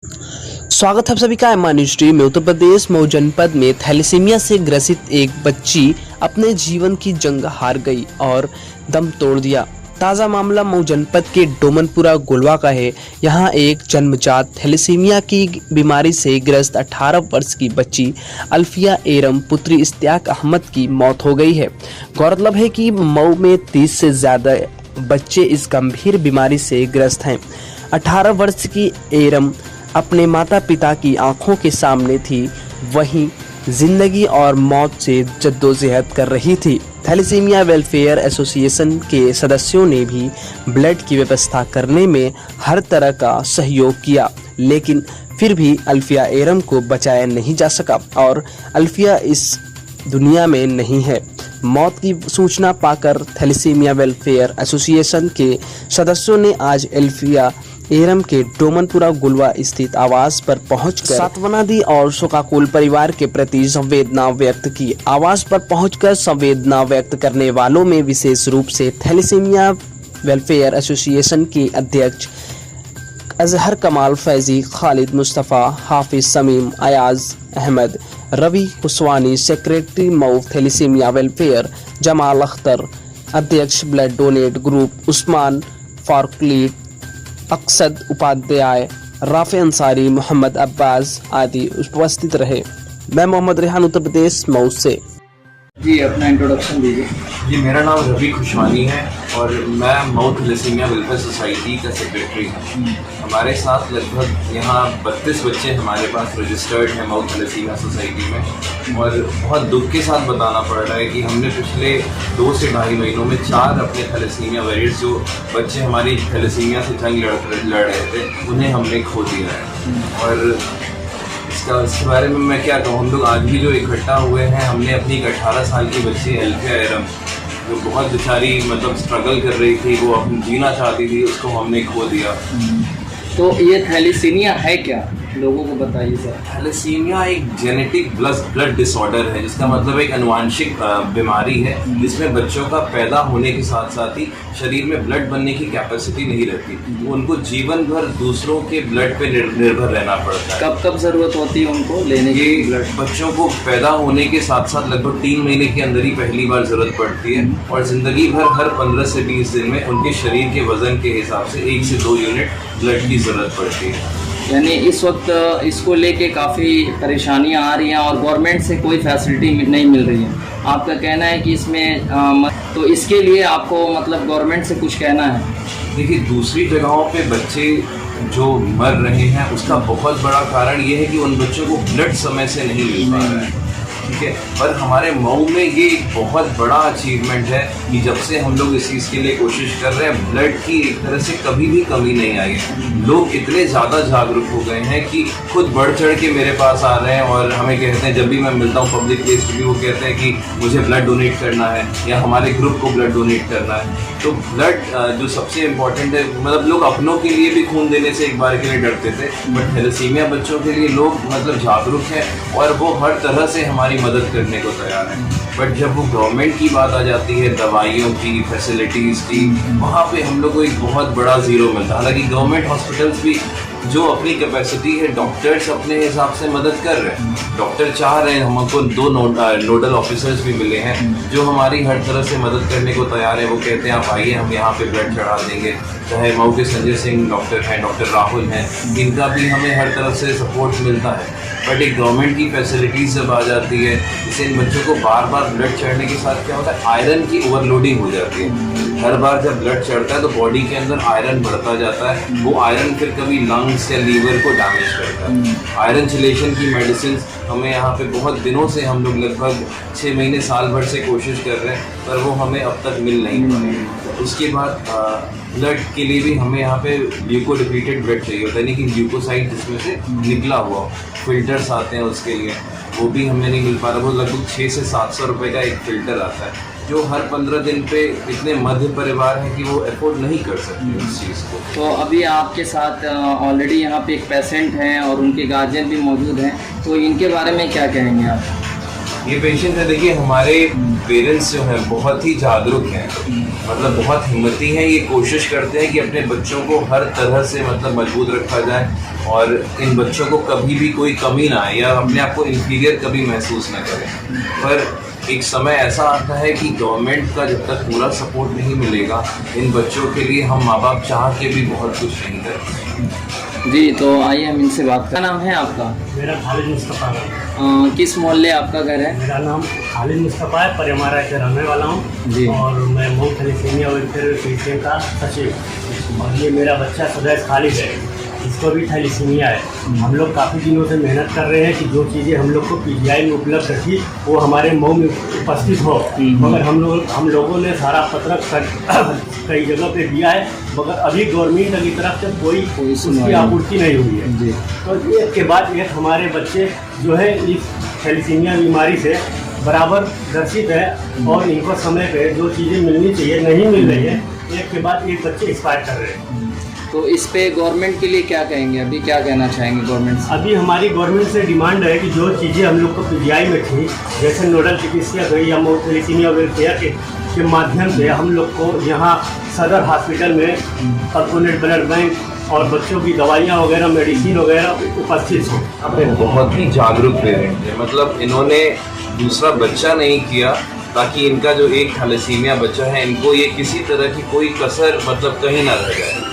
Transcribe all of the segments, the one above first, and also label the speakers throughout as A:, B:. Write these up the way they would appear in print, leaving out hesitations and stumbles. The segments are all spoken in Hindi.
A: स्वागत है आप सभी का एम न्यूज टीवी में। उत्तर प्रदेश मऊ जनपद में थैलेसीमिया से ग्रसित एक बच्ची अपने जीवन की जंग हार गई और दम तोड़ दिया। ताज़ा मामला मऊ जनपद के डोमनपुरा गोलवा का है। यहाँ एक जन्मजात थैलेसीमिया की बीमारी से ग्रस्त 18 वर्ष की बच्ची अल्फिया एरम पुत्री इश्तियाक अहमद की मौत हो गई है। गौरतलब है कि मऊ में 30 से ज़्यादा बच्चे इस गंभीर बीमारी से ग्रस्त हैं। 18 वर्ष की एरम अपने माता पिता की आंखों के सामने थी, वहीं जिंदगी और मौत से जद्दोजहद कर रही थी। थैलेसीमिया वेलफेयर एसोसिएशन के सदस्यों ने भी ब्लड की व्यवस्था करने में हर तरह का सहयोग किया, लेकिन फिर भी अल्फिया एरम को बचाया नहीं जा सका और अल्फिया इस दुनिया में नहीं है। मौत की सूचना पाकर थैलेसीमिया वेलफेयर एसोसिएशन के सदस्यों ने आज अल्फिया एरम के डोमनपुरा गुलवा स्थित आवास पर पहुंचकर सांत्वना दी और शोकाकुल परिवार के प्रति संवेदना व्यक्त की। आवास पर पहुंचकर संवेदना व्यक्त करने वालों में विशेष रूप से थैलेसीमिया वेलफेयर एसोसिएशन के अध्यक्ष Azhar Kamal Faizi, Khalid Mustafa, Hafiz Shamim, Ayaz Ahmad, Ravi Kushwani, secretary Mau thalassaemia welfare Jamal Akhtar, अध्यक्ष ब्लड डोनेट ग्रुप उस्मान फारूकलीट, अक्सद उपाध्याय, राफे अंसारी, मोहम्मद अब्बास आदि उपस्थित रहे। मैं मोहम्मद रेहान, उत्तर प्रदेश मऊ से।
B: जी, अपना इंट्रोडक्शन दीजिए।
C: जी, मेरा नाम रवि खुशवानी है और मैं मऊ थैलेसीमिया वेलफेयर सोसाइटी का सेक्रेटरी हूँ। हमारे साथ लगभग यहाँ 32 बच्चे हमारे पास रजिस्टर्ड हैं मऊ थैलेसीमिया सोसाइटी में, और बहुत दुख के साथ बताना पड़ रहा है कि हमने पिछले 2 से ढाई महीनों में 4 अपने थैलेसीमिया वॉरियर्स, जो बच्चे हमारी थैलेसीमिया से जंग लड़ रहे थे, उन्हें हमने खो दिया है। और इसके बारे में मैं क्या कहूँ, हम लोग आज भी जो इकट्ठा हुए हैं, हमने अपनी एक 18 साल की बच्ची अल्फिया एरम, जो बहुत बेचारी मतलब स्ट्रगल कर रही थी, वो अपनी जीना चाहती थी, उसको हमने खो दिया।
B: तो ये थैलेसीमिया है क्या, लोगों को बताइए सर।
C: थैलेसीमिया एक जेनेटिक ब्लड डिसऑर्डर है, जिसका मतलब एक अनुवांशिक बीमारी है, जिसमें बच्चों का पैदा होने के साथ साथ ही शरीर में ब्लड बनने की कैपेसिटी नहीं रहती। उनको जीवन भर दूसरों के ब्लड पे निर्भर रहना पड़ता है।
B: कब कब जरूरत होती है उनको लेने की?
C: ब्लड बच्चों को पैदा होने के साथ साथ लगभग 3 महीने के अंदर ही पहली बार जरूरत पड़ती है, और जिंदगी भर हर 15 से 20 दिन में उनके शरीर के वजन के हिसाब से 1 से 2 यूनिट ब्लड की जरूरत पड़ती है।
B: यानी इस वक्त इसको लेके काफ़ी परेशानियां आ रही हैं और गवर्नमेंट से कोई फैसिलिटी नहीं मिल रही है। आपका कहना है कि इसमें तो इसके लिए आपको मतलब गवर्नमेंट से कुछ कहना है?
C: देखिए, दूसरी जगहों पे बच्चे जो मर रहे हैं, उसका बहुत बड़ा कारण ये है कि उन बच्चों को ब्लड समय से नहीं मिल पा रहा है, ठीक है। पर हमारे मऊ में ये एक बहुत बड़ा अचीवमेंट है कि जब से हम लोग इस चीज़ के लिए कोशिश कर रहे हैं, ब्लड की एक तरह से कभी भी कमी नहीं आई है। लोग इतने ज़्यादा जागरूक हो गए हैं कि खुद बढ़ चढ़ के मेरे पास आ रहे हैं और हमें कहते हैं, जब भी मैं मिलता हूँ पब्लिक प्लेस पे भी, वो कहते हैं कि मुझे ब्लड डोनेट करना है या हमारे ग्रुप को ब्लड डोनेट करना है। तो ब्लड जो सबसे इम्पॉर्टेंट है, मतलब लोग अपनों के लिए भी खून देने से एक बार के लिए डरते थे, बट थैलेसीमिया बच्चों के लिए लोग मतलब जागरूक हैं और वो हर तरह से हमारी मदद करने को तैयार है। बट जब वो गवर्नमेंट की बात आ जाती है, दवाइयों की, फैसिलिटीज़ की, वहाँ पे हम लोग को एक बहुत बड़ा ज़ीरो मिलता है। हालांकि गवर्नमेंट हॉस्पिटल्स भी जो अपनी कैपेसिटी है, डॉक्टर्स अपने हिसाब से मदद कर रहे हैं, डॉक्टर चाह रहे हैं। हमको 2 नोडल ऑफिसर्स भी मिले हैं जो हमारी हर तरह से मदद करने को तैयार है। वो कहते हैं आप आइए, हम यहाँ पे ब्लड चढ़ा देंगे। चाहे मऊ के संजय सिंह डॉक्टर हैं, डॉक्टर राहुल हैं, इनका भी हमें हर तरफ से सपोर्ट मिलता है। बट एक गवर्नमेंट की फैसिलिटीज जब आ जाती है, इससे इन बच्चों को बार बार ब्लड चढ़ने के साथ क्या होता है, आयरन की ओवरलोडिंग हो जाती है। हर बार जब ब्लड चढ़ता है तो बॉडी के अंदर आयरन बढ़ता जाता है, वो आयरन फिर कभी लंग्स या लीवर को डैमेज करता है। आयरन चिलेशन की मेडिसिन हमें यहाँ पे बहुत दिनों से, हम लोग लगभग 6 महीने साल भर से कोशिश कर रहे हैं, पर वो हमें अब तक मिल नहीं पाई। उसके बाद ब्लड के लिए भी हमें यहाँ पे ल्यूकोडिप्लीटेड ब्लड चाहिए होता है, यानी कि ल्यूकोसाइड जिसमें से निकला हुआ, फिल्टर्स आते हैं उसके लिए, वो भी हमें नहीं मिल पा रहा। वो लगभग 600 से 700 रुपये का एक फ़िल्टर आता है, जो हर 15 दिन पे इतने मध्य परिवार हैं कि वो अफोर्ड नहीं कर सकते उस चीज़ को।
B: तो अभी आपके साथ ऑलरेडी यहाँ पे एक पेशेंट हैं और उनके गार्जियन भी मौजूद हैं, तो इनके बारे में क्या कहेंगे आप?
C: ये पेशेंट है, देखिए हमारे पेरेंट्स जो हैं बहुत ही जागरूक हैं, मतलब बहुत हिम्मती हैं। ये कोशिश करते हैं कि अपने बच्चों को हर तरह से मतलब मजबूत रखा जाए और इन बच्चों को कभी भी कोई कमी ना आए या अपने आप को इन्फीरियर कभी महसूस ना करें। पर एक समय ऐसा आता है कि गवर्नमेंट का जब तक पूरा सपोर्ट नहीं मिलेगा, इन बच्चों के लिए हम माँ बाप चाह के भी बहुत कुछ नहीं कर सकते।
B: जी, तो आइए हम इनसे बात करें। क्या नाम है आपका?
D: मेरा खालिद मुस्तफ़ा है।
B: किस मोहल्ले आपका घर है?
D: मेरा नाम खालिद मुस्तफ़ा है, पर हमारा के रहने वाला हूँ
B: जी।
D: और मैं मऊ थैलेसीमिया वेलफेयर एसोसिएशन का सचिव। और ये मेरा बच्चा सुदैश खालिद है, इसको भी थैलेसीमिया है। हम लोग काफ़ी दिनों से मेहनत कर रहे हैं कि जो चीज़ें हम लोग को पीजीआई में उपलब्ध थी वो हमारे मऊ में उपस्थित हो, मगर हम लोगों ने सारा पत्रक कई जगह पे दिया है, मगर अभी गवर्नमेंट की तरफ से कोई उसकी आपूर्ति नहीं हुई है।
B: जी।
D: तो एक के बाद एक हमारे बच्चे जो है इस थैलेसीमिया बीमारी से बराबर ग्रसित है और इनको समय पे जो चीज़ें मिलनी चाहिए नहीं मिल रही है। एक के बाद एक बच्चे एक्सपायर कर रहे हैं।
B: तो इस पे गवर्नमेंट के लिए क्या कहेंगे? अभी क्या कहना चाहेंगे गवर्नमेंट से?
D: अभी हमारी गवर्नमेंट से डिमांड है कि जो चीज़ें हम लोग को पीजीआई में थी, जैसे नोडल चिकित्सक है या मऊ थैलेसीमिया वेलफेयर के माध्यम से हम लोग को यहाँ सदर हॉस्पिटल में कॉर्पोरेट ब्लड बैंक और बच्चों की दवाइयाँ वगैरह मेडिसिन वगैरह उपस्थित हो।
C: अपने बहुत ही जागरूक पेरेंट है, मतलब इन्होंने दूसरा बच्चा नहीं किया ताकि इनका जो एक थैलेसीमिया बच्चा है इनको ये किसी तरह की कोई कसर मतलब कहीं ना रह जाए।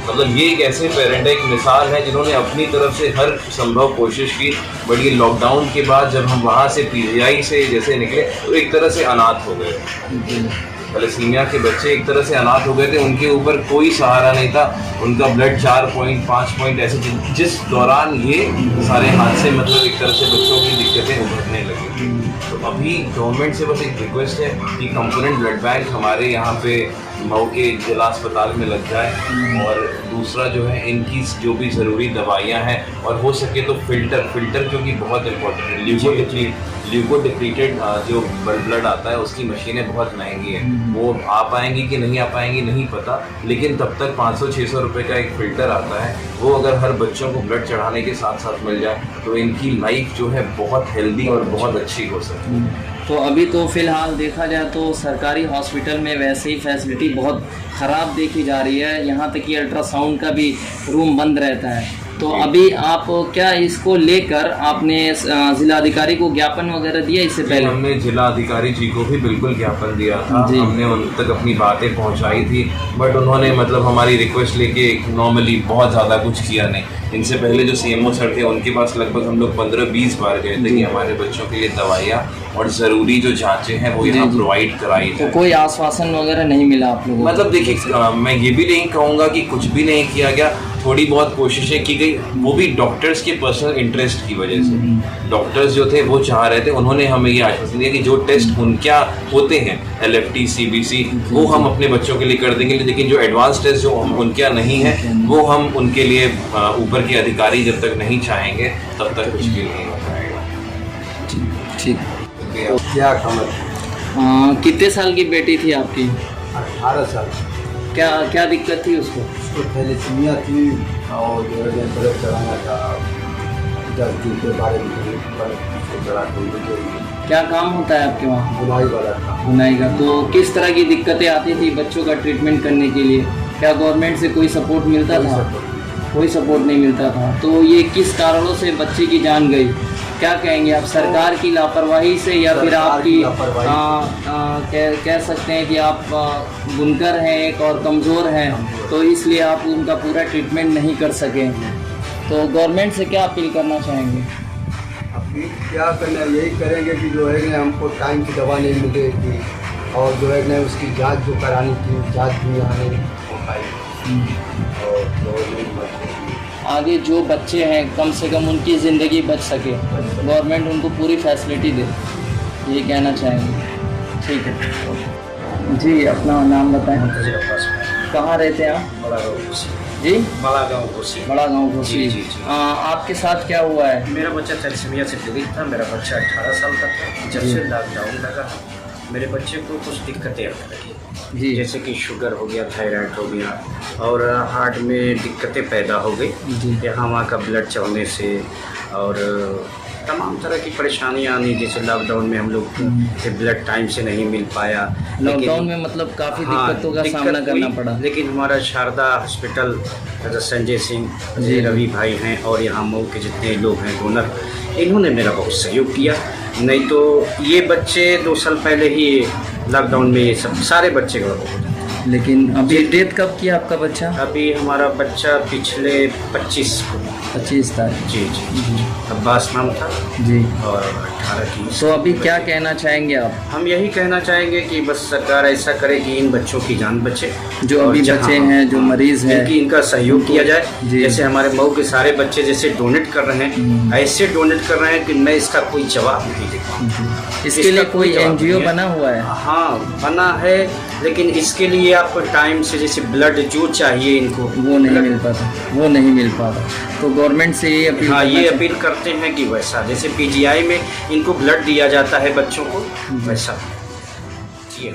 C: मतलब ये एक ऐसे पेरेंट है, एक मिसाल है जिन्होंने अपनी तरफ से हर संभव कोशिश की। बट ये लॉकडाउन के बाद जब हम वहाँ से पीजीआई से जैसे निकले तो एक तरह से अनाथ हो गए। थैलेसीमिया के बच्चे एक तरह से अनाथ हो गए थे, उनके ऊपर कोई सहारा नहीं था। उनका ब्लड 4 पॉइंट 5 पॉइंट ऐसे जिस दौरान ये सारे हादसे मतलब एक तरह से बच्चों की दिक्कतें उभरने लगी। तो अभी गवर्नमेंट से बस एक रिक्वेस्ट है कि कंपोनेंट ब्लड बैंक हमारे यहाँ पे मऊ के जिला अस्पताल में लग जाए और दूसरा जो है इनकी जो भी ज़रूरी दवाइयाँ हैं और हो सके तो फिल्टर क्योंकि बहुत इंपॉर्टेंट है। ल्यूकोडिप्लीटेड जो ब्लड आता है उसकी मशीनें बहुत महंगी हैं, वो आ पाएंगी कि नहीं आ पाएंगी नहीं पता, लेकिन तब तक 500-600 रुपये का एक फ़िल्टर आता है, वो अगर हर बच्चों को ब्लड चढ़ाने के साथ साथ मिल जाए तो इनकी लाइफ जो है बहुत हेल्दी और बहुत अच्छी हो सकती है।
B: तो अभी तो फ़िलहाल देखा जाए तो सरकारी हॉस्पिटल में वैसे ही फैसिलिटी बहुत ख़राब देखी जा रही है, यहाँ तक कि अल्ट्रासाउंड का भी रूम बंद रहता है। तो अभी आप क्या इसको लेकर आपने जिलाधिकारी को ज्ञापन वगैरह दिया इससे पहले?
C: हमने जिलाधिकारी जी को भी बिल्कुल ज्ञापन दिया था, हमने उन तक अपनी बातें पहुंचाई थी, बट उन्होंने मतलब हमारी रिक्वेस्ट लेके नॉर्मली बहुत ज़्यादा कुछ किया नहीं। इनसे पहले जो सीएमओ सर थे उनके पास लगभग हम लोग 15-20 बार गए थे कि हमारे बच्चों के लिए दवाइयाँ और ज़रूरी जो जांचें हैं वो यहाँ प्रोवाइड कराई
B: तो कोई आश्वासन वगैरह नहीं मिला आप लोगों को?
C: मतलब देखिए मैं ये भी नहीं कहूँगा कि कुछ भी नहीं किया गया, थोड़ी बहुत कोशिशें की गई, वो भी डॉक्टर्स के पर्सनल इंटरेस्ट की वजह से। डॉक्टर्स जो थे वो चाह रहे थे, उन्होंने हमें ये आश्वासन दिया कि जो टेस्ट उनके होते हैं LFT CBC वो हम अपने बच्चों के लिए कर देंगे, लेकिन जो एडवांस टेस्ट जो उनके नहीं है वो हम उनके लिए ऊपर के अधिकारी जब तक नहीं चाहेंगे तब तक कुछ भी नहीं हो पाएगा।
B: ठीक।
E: क्या कमर
B: कितने साल की बेटी थी आपकी?
E: 18 साल।
B: क्या दिक्कत थी उसको?
E: उसको थैलेसीमिया थी और जो है ब्लड चढ़ाना था 10 दिन के बारे में चढ़ा के।
B: क्या काम होता है आपके वहाँ?
E: बुनाई वाला था।
B: बुनाई का। तो किस तरह की दिक्कतें आती थी बच्चों का ट्रीटमेंट करने के लिए? क्या गवर्नमेंट से कोई सपोर्ट मिलता था? कोई सपोर्ट नहीं मिलता था। तो ये किस कारणों से बच्चे की जान गई? क्या कहेंगे आप, सरकार की लापरवाही से या फिर आपकी कह सकते हैं कि आप बुनकर हैं एक और कमज़ोर हैं तो इसलिए आप उनका पूरा ट्रीटमेंट नहीं कर सके? तो गवर्नमेंट से क्या अपील करना चाहेंगे?
E: अभी क्या करना, यही करेंगे कि जो है ना हमको टाइम की दवा नहीं मिल रही थी और जो है ना उसकी जांच जो करानी थी जांच भी यहाँ नहीं हो पाई और
B: आगे जो बच्चे हैं कम से कम उनकी ज़िंदगी बच सके, गवर्नमेंट उनको पूरी फैसिलिटी दे, ये कहना चाहेंगे। ठीक है जी, अपना नाम बताएं। कहाँ रहते हैं आप? जी,
D: बड़ा गाँव घोसी।
B: आपके साथ क्या हुआ है?
D: मेरा बच्चा थैलेसीमिया से पीड़ित था। मेरा बच्चा 18 साल का था। जब से लॉकडाउन लगा मेरे बच्चे को कुछ दिक्कतें आने लगी
B: जी,
D: जैसे कि शुगर हो गया, थायराइड हो गया और हार्ट में दिक्कतें पैदा हो गई। यहाँ वहाँ का ब्लड चढ़ने से और
F: तमाम तरह की परेशानियाँ आनी, जैसे लॉकडाउन में हम लोग को ब्लड टाइम से नहीं मिल पाया।
B: लॉकडाउन में मतलब काफ़ी दिक्कतों का
F: दिक्कत
B: सामना करना
F: हुई,
B: पड़ा।
F: लेकिन हमारा शारदा हॉस्पिटल संजय सिंह जी रवि भाई हैं और यहाँ मऊ के जितने लोग हैं डोनर, इन्होंने मेरा बहुत सहयोग किया। नहीं तो ये बच्चे 2 साल पहले ही लॉकडाउन में ये सब सारे बच्चे गड़बड़ हो जाते।
B: लेकिन अभी डेथ कब किया आपका बच्चा?
F: अभी हमारा बच्चा पिछले 25 को
B: 25 तारीख।
F: जी अब्बास नाम था
B: जी।
F: और 18 की।
B: तो अभी क्या कहना चाहेंगे आप?
F: हम यही कहना चाहेंगे कि बस सरकार ऐसा करे कि इन बच्चों की जान बचे,
B: जो अभी बचे हैं, जो मरीज हैं,
F: इनका सहयोग किया जाए।
B: जी।
F: जैसे हमारे मऊ के सारे बच्चे जैसे डोनेट कर रहे हैं, ऐसे डोनेट कर रहे हैं कि मैं इसका कोई जवाब नहीं देता।
B: इसके लिए कोई एनजीओ बना हुआ है?
F: हाँ बना है, लेकिन इसके लिए आपको टाइम से जैसे ब्लड जो चाहिए इनको
B: वो नहीं मिल पाता। तो गवर्नमेंट से ये अपील
F: ये अपील करते हैं कि वैसा जैसे पीजीआई में इनको ब्लड दिया जाता है बच्चों को, वैसा ये